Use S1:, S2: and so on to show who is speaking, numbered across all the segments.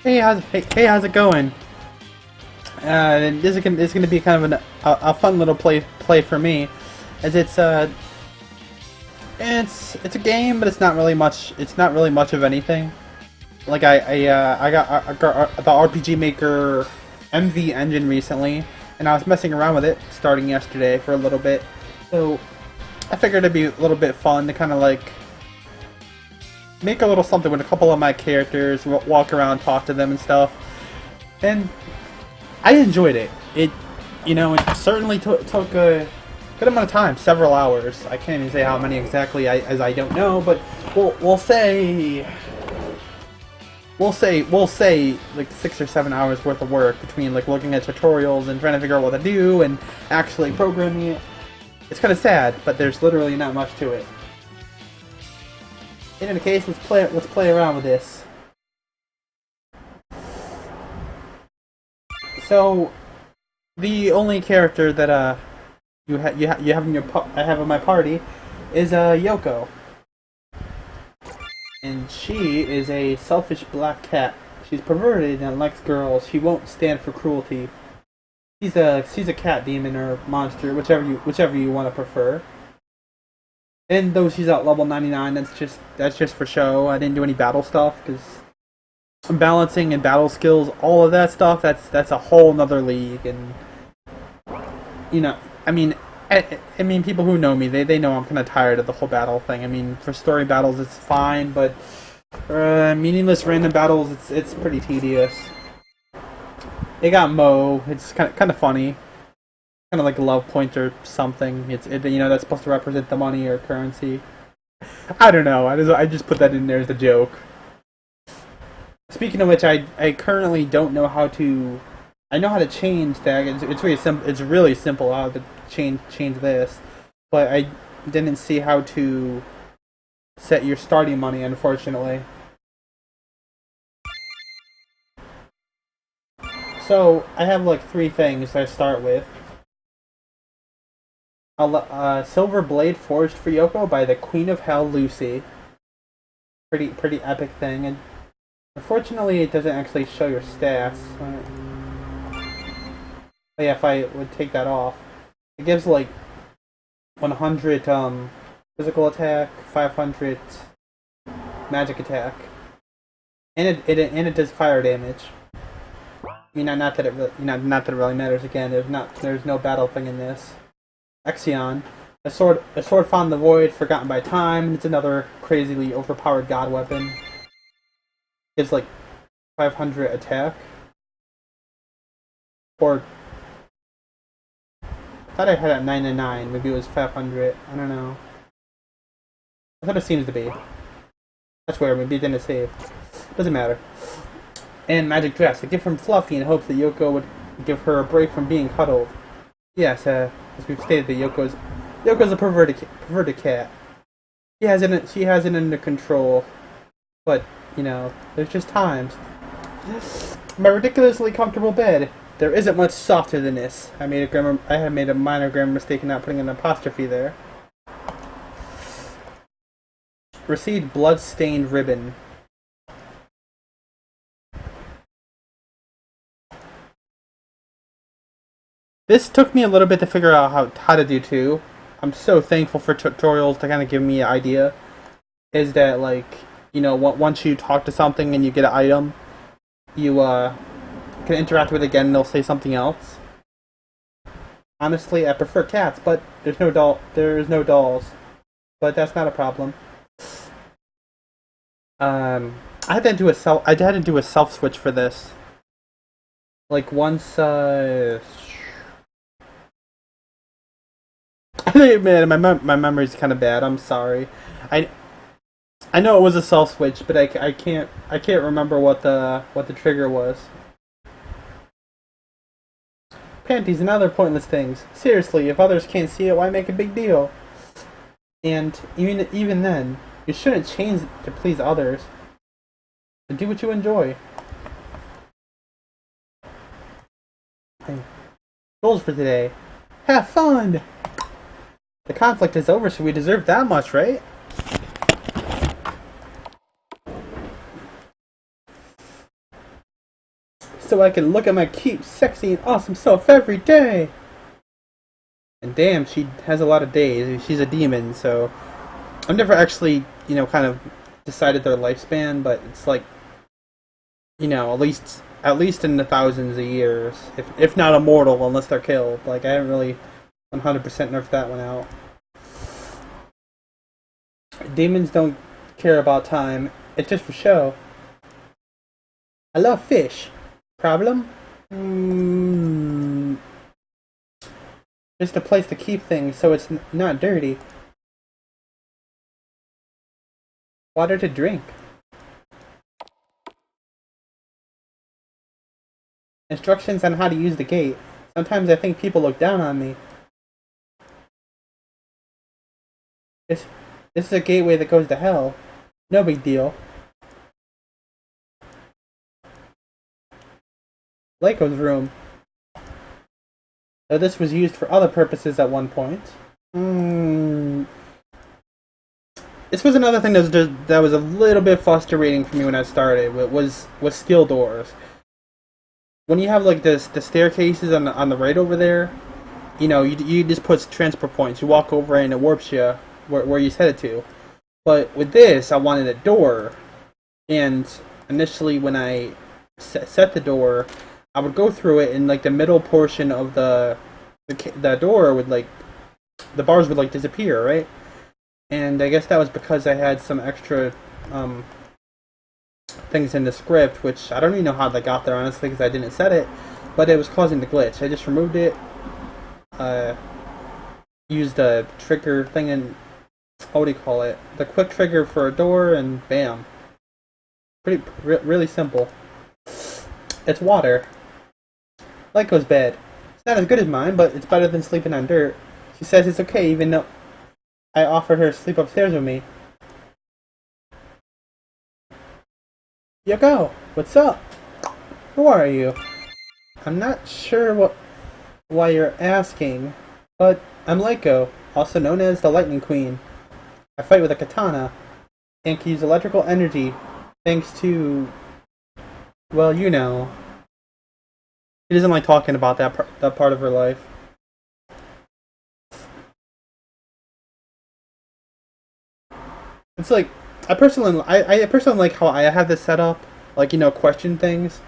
S1: How's it going? This is gonna be kind of a fun little play for me, as it's a game, but it's not really much. It's not really much of anything. Like I got the RPG Maker MV engine recently, and I was messing around with it starting yesterday for a little bit. So I figured it'd be a little bit fun to kind of like make a little something with a couple of my characters, walk around, talk to them and stuff. And I enjoyed it. It certainly took a good amount of time, several hours. I can't even say how many exactly, as I don't know, but we'll say like 6 or 7 hours worth of work between like looking at tutorials and trying to figure out what to do and actually programming it. It's kind of sad, but there's literally not much to it. In any case, let's play around with this. So, the only character that you have in I have in my party is Yoko, and she is a selfish black cat. She's perverted and likes girls. She won't stand for cruelty. She's a cat demon or monster, whichever you want to prefer. And though she's at level 99, that's just for show. I didn't do any battle stuff because balancing and battle skills, all of that stuff, that's a whole nother league. And you know, I mean, I mean, people who know me, they know I'm kind of tired of the whole battle thing. I mean, for story battles, it's fine, but meaningless random battles, it's pretty tedious. They got Mo. It's kind of funny, kind of like a love point or something. That's supposed to represent the money or currency. I don't know. I just put that in there as a joke. Speaking of which, I currently don't know how to. I know how to change that. It's really simple. It's really simple how to change this, but I didn't see how to set your starting money, unfortunately. So I have like three things I start with. A silver blade forged for Yoko by the Queen of Hell, Lucy. Pretty epic thing, and unfortunately it doesn't actually show your stats. But yeah, if I would take that off, it gives like 100 physical attack, 500 magic attack, and it does fire damage. I mean, not that it really, not that it really matters. Again, there's no battle thing in this. Exion, a sword found in the void, forgotten by time, and it's another crazily overpowered god weapon. Gives like 500 attack, or I thought I had it at 999. Maybe it was 500. I don't know. That's what it seems to be. That's where maybe it didn't save. Doesn't matter. And magic dress, a gift from Fluffy in hopes that Yoko would give her a break from being cuddled. Yes, as we've stated, that Yoko's a perverted cat. She has it under control, but there's just times. My ridiculously comfortable bed. There isn't much softer than this. I had made a minor grammar mistake in not putting an apostrophe there. Received blood-stained ribbon. This took me a little bit to figure out how to do too. I'm so thankful for tutorials to kind of give me an idea. Is that once you talk to something and you get an item, you can interact with it again and they'll say something else. Honestly, I prefer cats, but there's no dolls. But that's not a problem. I had to do a self switch for this. Like once man, my memory's kind of bad. I'm sorry. I know it was a self switch, but I can't remember what the trigger was. Panties and other pointless things. Seriously, if others can't see it, why make a big deal? And even then, you shouldn't change to please others. And do what you enjoy. Hey, goals for today. Have fun! The conflict is over, so we deserve that much, right? so I can look at my cute, sexy, and awesome self every day. And damn, she has a lot of days. She's a demon, so I've never actually, kind of decided their lifespan, but it's like, at least in the thousands of years, if not immortal, unless they're killed. Like, I haven't really 100% nerfed that one out. Demons don't care about time. It's just for show. I love fish. Problem? Just a place to keep things so it's not dirty. Water to drink. Instructions on how to use the gate. Sometimes I think people look down on me. This is a gateway that goes to hell. No big deal. Leiko's room. Though this was used for other purposes at one point. This was another thing that was a little bit frustrating for me when I started. Was skill doors. When you have like the staircases on the right over there, you just put transfer points. You walk over and it warps you where you set it to. But with this, I wanted a door, and initially when I set the door, I would go through it, and like the middle portion of the door would like the bars would like disappear, right? And I guess that was because I had some extra things in the script, which I don't even know how they got there honestly because I didn't set it, but it was causing the glitch. I just removed it, used a trigger thing, and what do you call it? The quick trigger for a door, and bam. Really simple. It's water. Leiko's bed. It's not as good as mine, but it's better than sleeping on dirt. She says it's okay even though I offered her to sleep upstairs with me. Yoko, what's up? Who are you? I'm not sure why you're asking, but I'm Leiko, also known as the Lightning Queen. I fight with a katana and can use electrical energy thanks to, well, She doesn't like talking about that part of her life. It's like I personally like how I have this set up, like question things.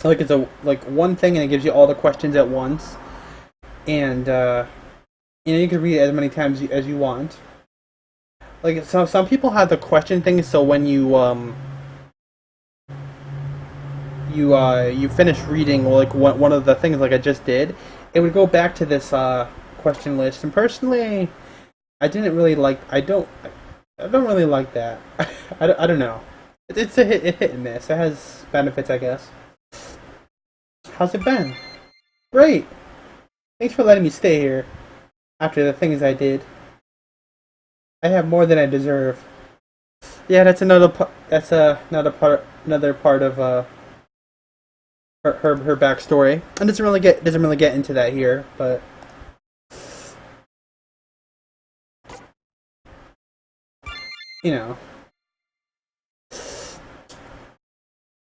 S1: Like it's like one thing and it gives you all the questions at once, and you can read it as many times as you want. Like some people have the question thing, so when you finish reading like one of the things like I just did, it would go back to this question list. And personally, I don't really like that. I don't know. It's a hit and miss. It has benefits, I guess. How's it been? Great. Thanks for letting me stay here after the things I did. I have more than I deserve. Yeah, that's another part of her backstory. And doesn't really get into that here, but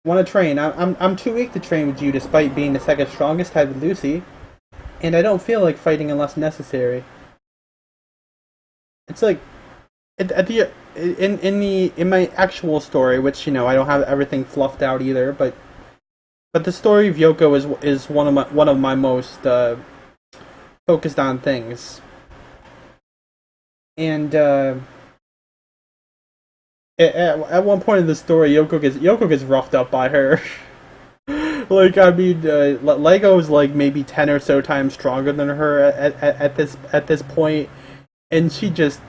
S1: want to train. I'm too weak to train with you, despite being the second strongest type with Lucy, and I don't feel like fighting unless necessary. It's like in my actual story, which I don't have everything fluffed out either, but the story of Yoko is one of my most focused on things, and at one point in the story, Yoko gets roughed up by her. Like I mean, Lego is like maybe 10 or so times stronger than her at this point, and she just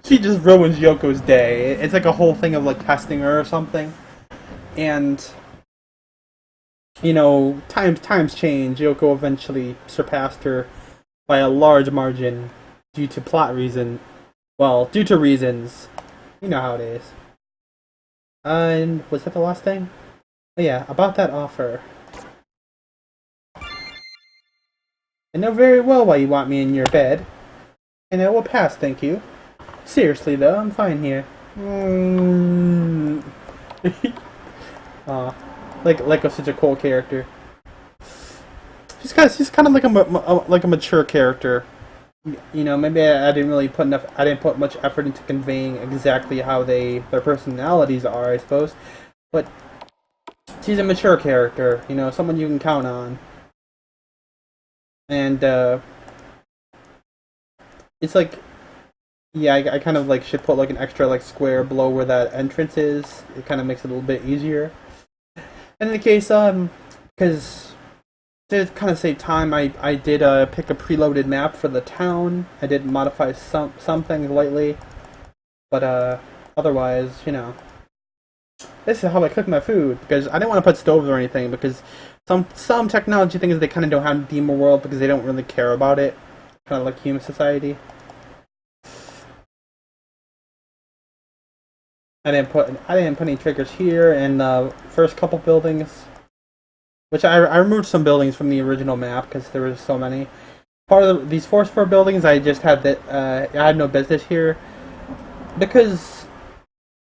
S1: ruins Yoko's day. It's like a whole thing of like testing her or something, and times change. Yoko eventually surpassed her by a large margin due to plot reason. Well, due to reasons. You know how it is. And was that the last thing? Oh, yeah, about that offer. I know very well why you want me in your bed, and I will pass, thank you. Seriously though, I'm fine here. Aw. like such a cool character. She's kind of like a mature character. You know, maybe I didn't really put enough. I didn't put much effort into conveying exactly how their personalities are, I suppose. But she's a mature character. You know, someone you can count on. And it's like, yeah, I kind of like should put like an extra like square below where that entrance is. It kind of makes it a little bit easier. And in the case, because to kind of save time, I did pick a preloaded map for the town. I did modify some things lightly, but otherwise, you know, this is how I cook my food because I didn't want to put stoves or anything because some technology things they kind of don't have in Demon World because they don't really care about it, kind of like human society. I didn't put any triggers here in the first couple buildings. Which I removed some buildings from the original map because there were so many. Part of these Force 4 buildings, I just had that I had no business here because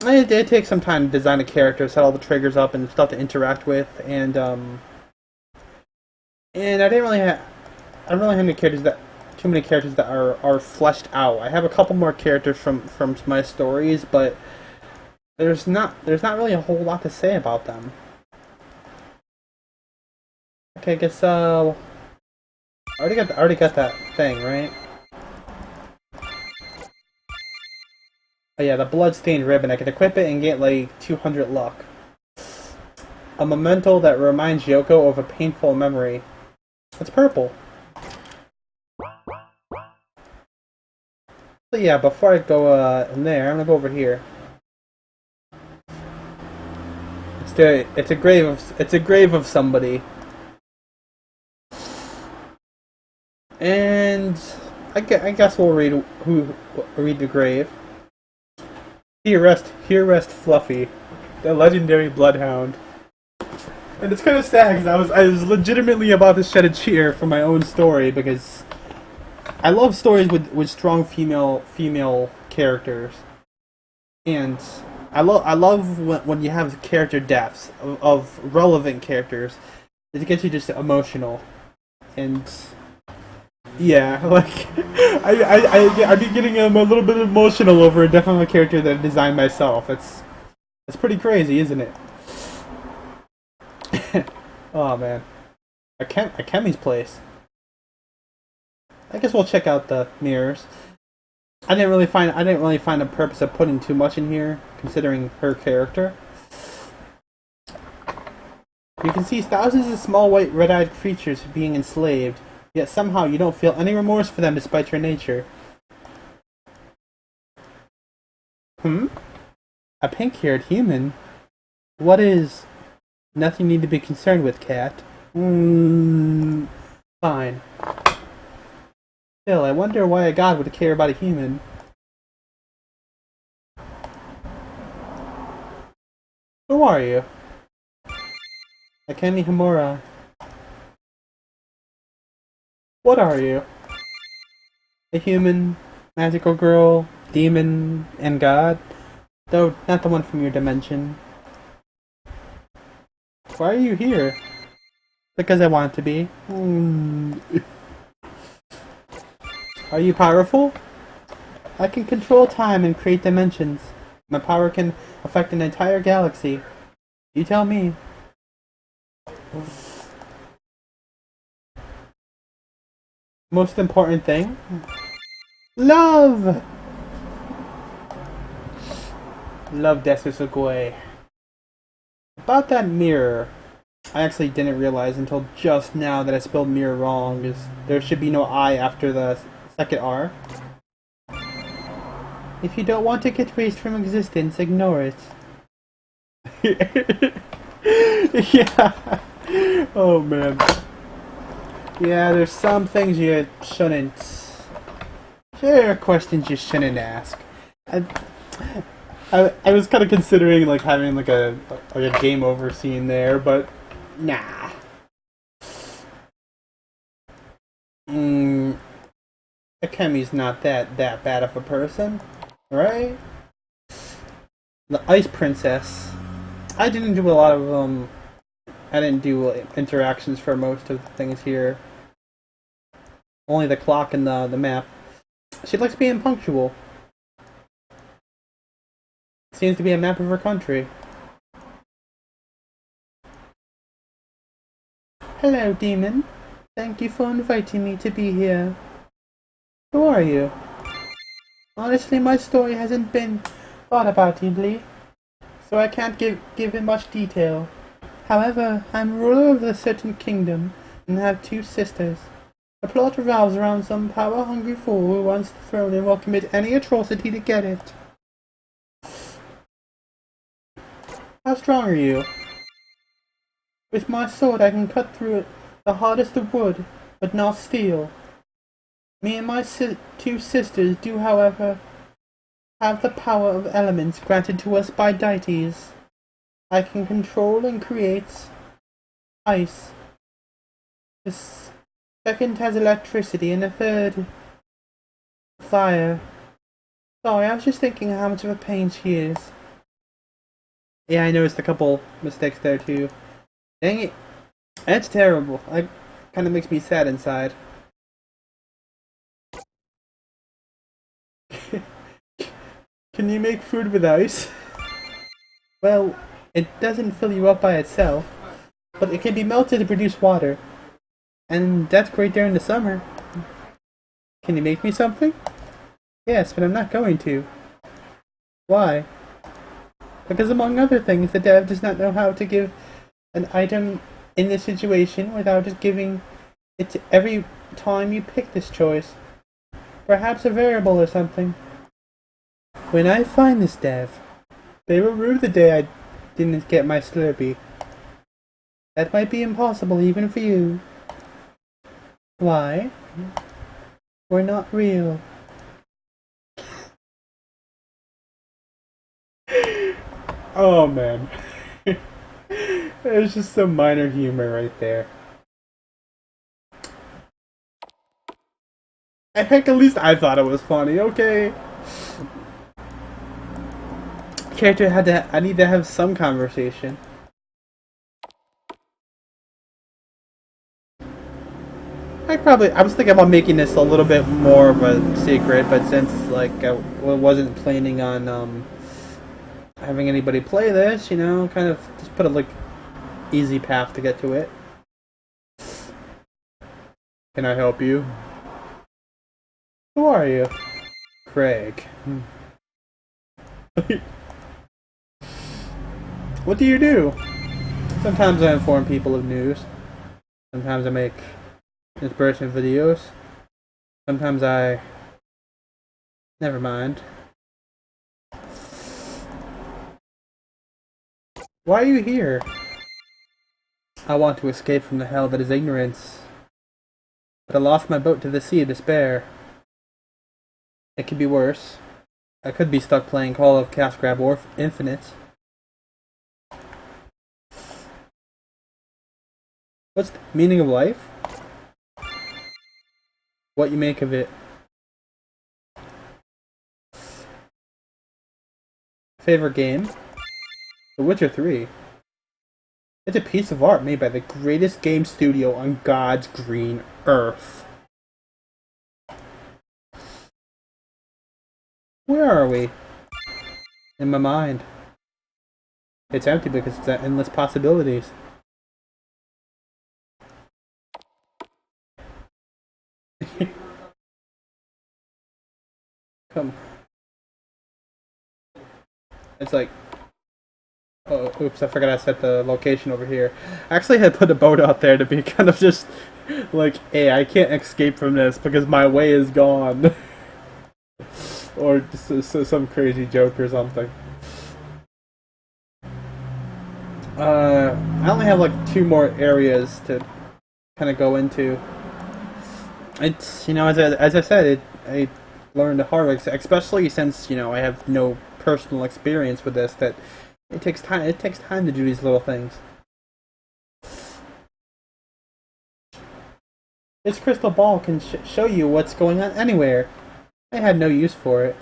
S1: it takes some time to design a character, set all the triggers up and stuff to interact with, and I didn't really have I don't really have any characters that too many characters that are fleshed out. I have a couple more characters from my stories, but there's not really a whole lot to say about them. Okay, I guess I already got that thing, right? Oh yeah, the bloodstained ribbon. I can equip it and get like 200 luck. A memento that reminds Yoko of a painful memory. It's purple. So yeah, before I go in there, I'm gonna go over here. It's a grave of somebody. And I guess we'll read the grave. Here rest Fluffy, the legendary bloodhound. And it's kind of sad because I was legitimately about to shed a tear for my own story because I love stories with strong female characters, and I love when you have character deaths of relevant characters. It gets you just emotional, and yeah, like I'd be getting a little bit emotional over a death of a character that I designed myself. It's pretty crazy, isn't it? Oh man, Akemi's place. I guess we'll check out the mirrors. I didn't really find a purpose of putting too much in here, considering her character. You can see thousands of small white red-eyed creatures being enslaved, yet somehow you don't feel any remorse for them despite your nature. Hmm? A pink-haired human? What is... Nothing you need to be concerned with, cat. Fine. Still, I wonder why a god would care about a human. Who are you? Akemi Hamura. What are you? A human, magical girl, demon, and god? Though not the one from your dimension. Why are you here? Because I want to be. Are you powerful? I can control time and create dimensions. My power can affect an entire galaxy. You tell me. Most important thing? Love! Love Desu Sugoi. About that mirror, I actually didn't realize until just now that I spelled mirror wrong. Is there should be no I after the second R. If you don't want to get erased from existence, ignore it. Yeah. Oh man. Yeah, there's some things you shouldn't. There are questions you shouldn't ask. I was kind of considering like having like a game over scene there, but nah. Akemi's not that bad of a person, right? The Ice Princess. I didn't do a lot of I didn't do interactions for most of the things here. Only the clock and the map. She likes being punctual. Seems to be a map of her country. Hello, demon. Thank you for inviting me to be here. Who are you? Honestly, my story hasn't been thought about deeply, so I can't give it much detail. However, I'm ruler of a certain kingdom and have 2 sisters. The plot revolves around some power-hungry fool who wants the throne and will commit any atrocity to get it. How strong are you? With my sword I can cut through it, the hardest of wood, but not steel. Me and my 2 sisters do, however, have the power of elements granted to us by deities. I can control and create ice. The second has electricity, and the third fire. Sorry, I was just thinking how much of a pain she is. Yeah, I noticed a couple mistakes there too. Dang it. That's terrible. It kind of makes me sad inside. Can you make food with ice? Well, it doesn't fill you up by itself, but it can be melted to produce water. And that's great during the summer. Can you make me something? Yes, but I'm not going to. Why? Because among other things, the dev does not know how to give an item in this situation without just giving it to every time you pick this choice. Perhaps a variable or something. When I find this dev, they will rue the day I didn't get my Slurpee. That might be impossible even for you. Why? We're not real. Oh man. There's just some minor humor right there. Heck, at least I thought it was funny, okay? I need to have some conversation. I was thinking about making this a little bit more of a secret, but since, like, I wasn't planning on, having anybody play this, you know, kind of just put a, like, easy path to get to it. Can I help you? Who are you? Craig. What do you do? Sometimes I inform people of news. Sometimes I make inspiration videos. Sometimes I... Never mind. Why are you here? I want to escape from the hell that is ignorance. But I lost my boat to the sea of despair. It could be worse. I could be stuck playing Call of Cash Grab or Infinite. What's the meaning of life? What you make of it. Favorite game? The Witcher 3. It's a piece of art made by the greatest game studio on God's green earth. Where are we? In my mind. It's empty because it's endless possibilities. Come. It's like... Oh, oops, I forgot I set the location over here. I actually had put a boat out there to be kind of just... Like, hey, I can't escape from this because my way is gone. Or some crazy joke or something. I only have like 2 more areas to kind of go into. It's, you know, as I said, I learned the hard way, especially since, you know, I have no personal experience with this, that it takes time. It takes time to do these little things. This crystal ball can show you what's going on anywhere. I had no use for it.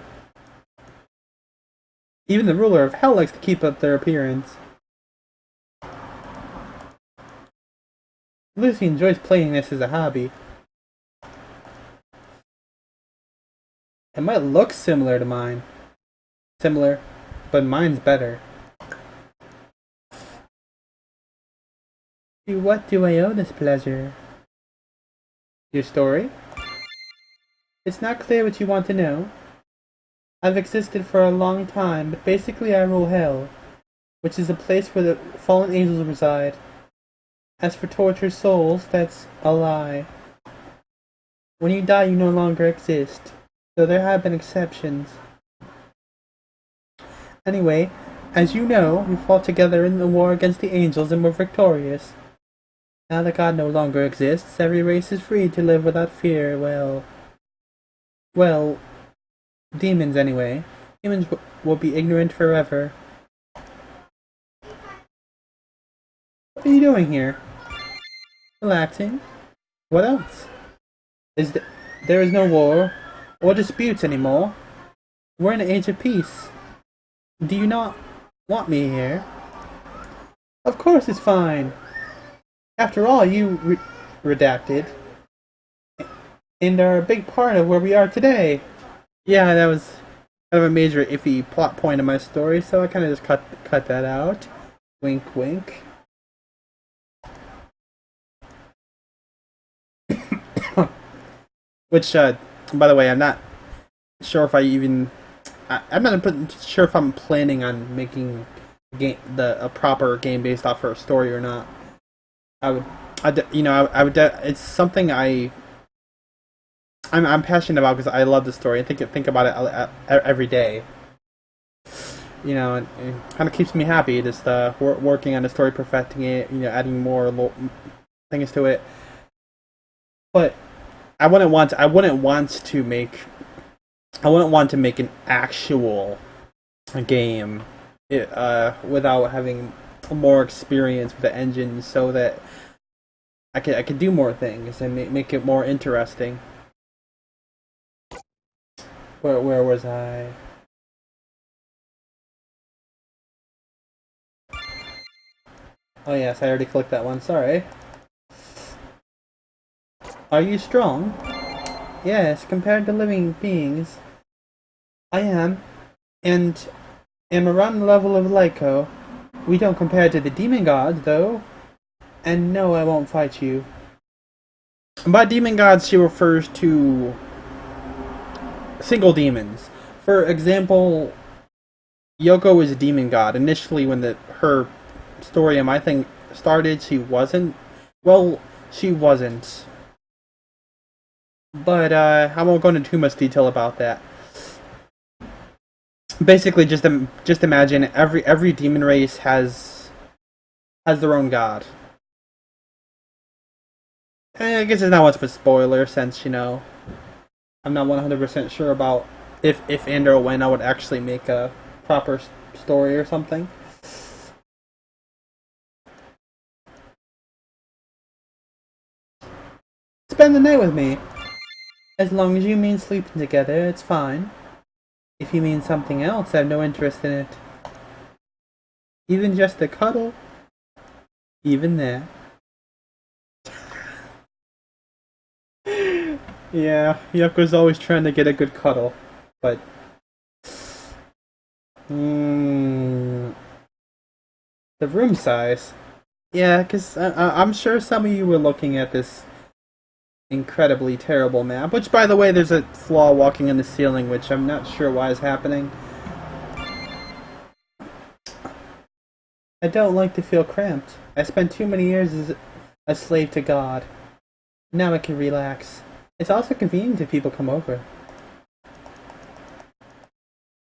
S1: Even the ruler of hell likes to keep up their appearance. Lucy enjoys playing this as a hobby. It might look similar to mine. Similar, but mine's better. To what do I owe this pleasure? Your story? It's not clear what you want to know. I've existed for a long time, but basically I rule hell, which is a place where the fallen angels reside. As for tortured souls, that's a lie. When you die, you no longer exist, though there have been exceptions. Anyway, as you know, we fought together in the war against the angels and were victorious. Now that God no longer exists, every race is free to live without fear. Well, demons anyway. Humans will be ignorant forever. What are you doing here? Relaxing. What else? There is no war or disputes anymore. We're in an age of peace. Do you not want me here? Of course it's fine. After all, you redacted and are a big part of where we are today. Yeah, that was kind of a major iffy plot point in my story, so I kind of just cut that out. Wink, wink. Which, by the way, I'm not sure if I'm not sure if I'm planning on making a proper game based off her story or not. It's something I'm passionate about because I love the story. I think about it every day. You know, it kind of keeps me happy. Just working on the story, perfecting it. You know, adding more things to it. But I wouldn't want to make an actual game without having more experience with the engine, so that I could do more things and make it more interesting. Where was I? Oh yes, I already clicked that one. Sorry. Are you strong? Yes, compared to living beings. I am, and am around the level of Lyco. We don't compare to the demon gods, though. And no, I won't fight you. By demon gods, she refers to single demons. For example, Yoko is a demon god. Initially, when her story and my thing started, she wasn't. Well, she wasn't. But I won't go into too much detail about that. Basically, just imagine every demon race has their own god. I guess it's not much of a spoiler, since I'm not 100% sure about if and or when I would actually make a proper story or something. Spend the night with me. As long as you mean sleeping together, it's fine. If you mean something else, I have no interest in it. Even just a cuddle? Even that. Yeah, Yoko's always trying to get a good cuddle, but... the room size? Yeah, because I'm sure some of you were looking at this incredibly terrible map, which, by the way, there's a flaw walking in the ceiling, which I'm not sure why is happening. I don't like to feel cramped. I spent too many years as a slave to God. Now I can relax. It's also convenient if people come over.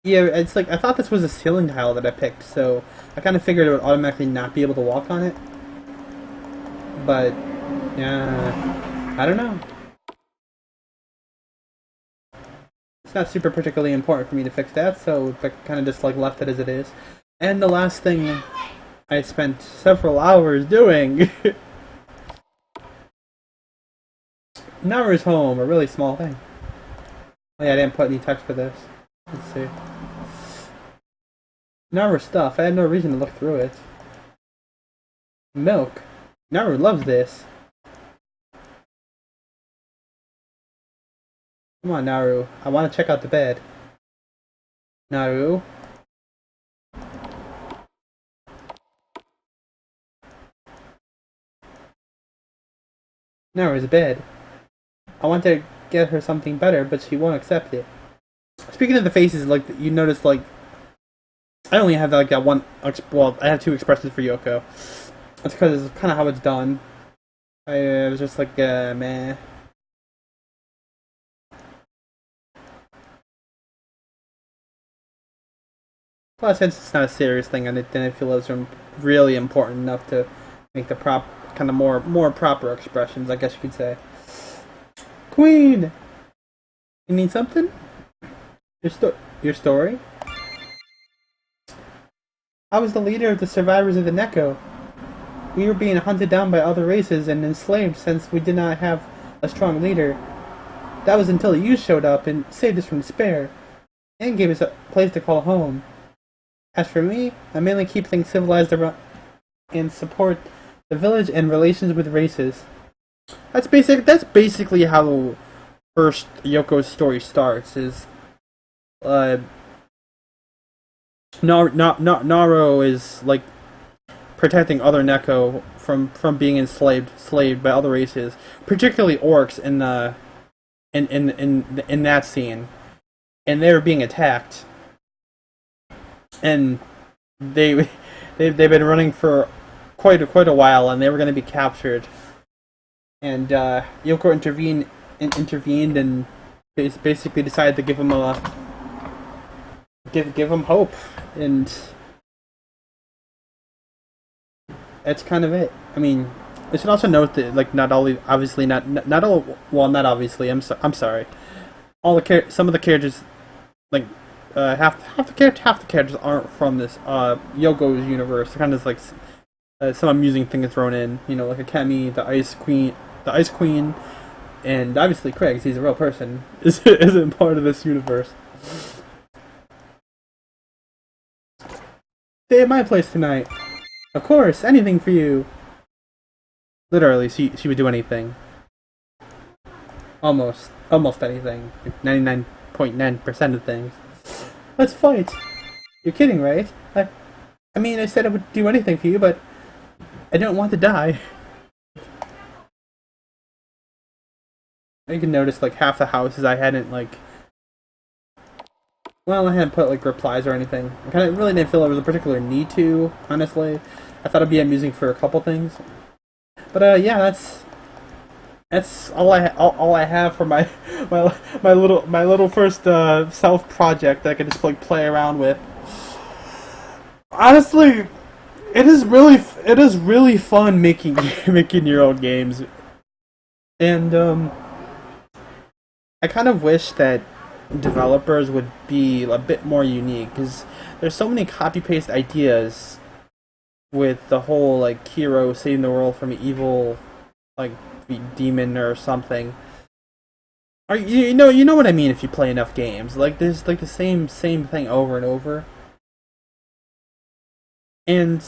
S1: Yeah, it's like, I thought this was a ceiling tile that I picked, so I kind of figured it would automatically not be able to walk on it. But, yeah... I don't know. It's not super particularly important for me to fix that, so I kind of just left it as it is. And the last thing I spent several hours doing. Naru's home, a really small thing. Oh yeah, I didn't put any text for this. Let's see. Naru's stuff. I had no reason to look through it. Milk. Naru loves this. Come on, Naru. I want to check out the bed. Naru? Naru's bed. I want to get her something better, but she won't accept it. Speaking of the faces, like, you notice, like, I only have, like, that one, well, I have two expressions for Yoko. That's because it's kind of how it's done. I was just like, meh. Plus, since it's not a serious thing, and then I feel it's really important enough to make the kind of more proper expressions, I guess you could say. Queen, you need something? Your story? I was the leader of the survivors of the Neko. We were being hunted down by other races and enslaved since we did not have a strong leader. That was until you showed up and saved us from despair, and gave us a place to call home. As for me, I mainly keep things civilized around and support the village and relations with races. That's basically how first Yoko's story starts. Is uh, Naro is like protecting other Neko from being enslaved by other races, particularly orcs in that scene, and they were being attacked, and they've been running for quite a while, and they were going to be captured, and Yoko intervened and basically decided to give him hope, and that's kind of it. I mean, I should also note that, like, not all obviously not all, well, not obviously. I'm sorry. Some of the characters, like, half the characters aren't from this Yoko's universe. They're kind of like some amusing thing thrown in. You know, like Akemi, the Ice Queen, and obviously Craig, he's a real person, isn't part of this universe. Stay at my place tonight. Of course, anything for you. Literally, she would do anything. Almost anything. 99.9% of things. Let's fight. You're kidding, right? I mean, I said I would do anything for you, but I don't want to die. You can notice, like, half the houses I hadn't, like, well, I hadn't put, like, replies or anything. I kind of really didn't feel there was a particular need to, honestly. I thought it'd be amusing for a couple things. But, yeah, that's all I have for my little first self project that I can just, like, play around with. Honestly, it is really fun making your own games, and I kind of wish that developers would be a bit more unique, because there's so many copy paste ideas with the whole, like, hero saving the world from evil, like, demon or something. Or you know what I mean if you play enough games. Like, there's, like, the same thing over and over. And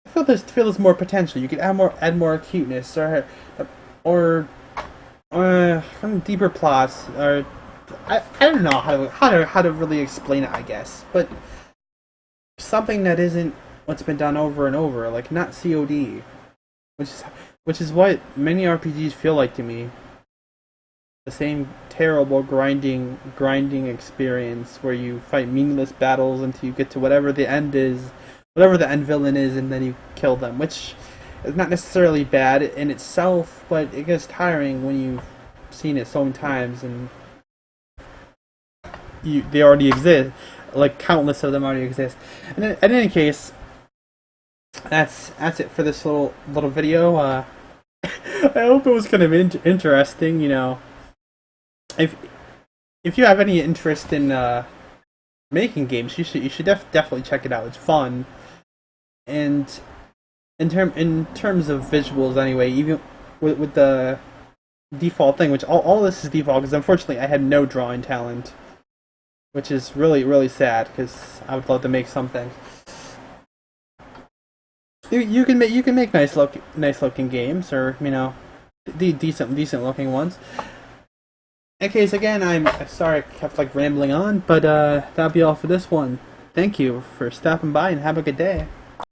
S1: I feel there's more potential. You could add more cuteness, or some deeper plots, or I don't know how to really explain it, I guess. But something that isn't what's been done over and over, like not COD, which is what many RPGs feel like to me. The same terrible grinding experience where you fight meaningless battles until you get to whatever the end villain is, and then you kill them, which is not necessarily bad in itself, but it gets tiring when you've seen it so many times and they already exist, like countless of them already exist. And in any case, that's it for this little video. I hope it was kind of interesting, you know. If you have any interest in making games, you should definitely check it out. It's fun, and in terms of visuals, anyway, even with the default thing, which all this is default, because unfortunately I had no drawing talent, which is really sad, because I would love to make something. You can make nice looking games, or, you know, decent looking ones. In case again, I'm sorry I kept like rambling on, but that'll be all for this one. Thank you for stopping by and have a good day.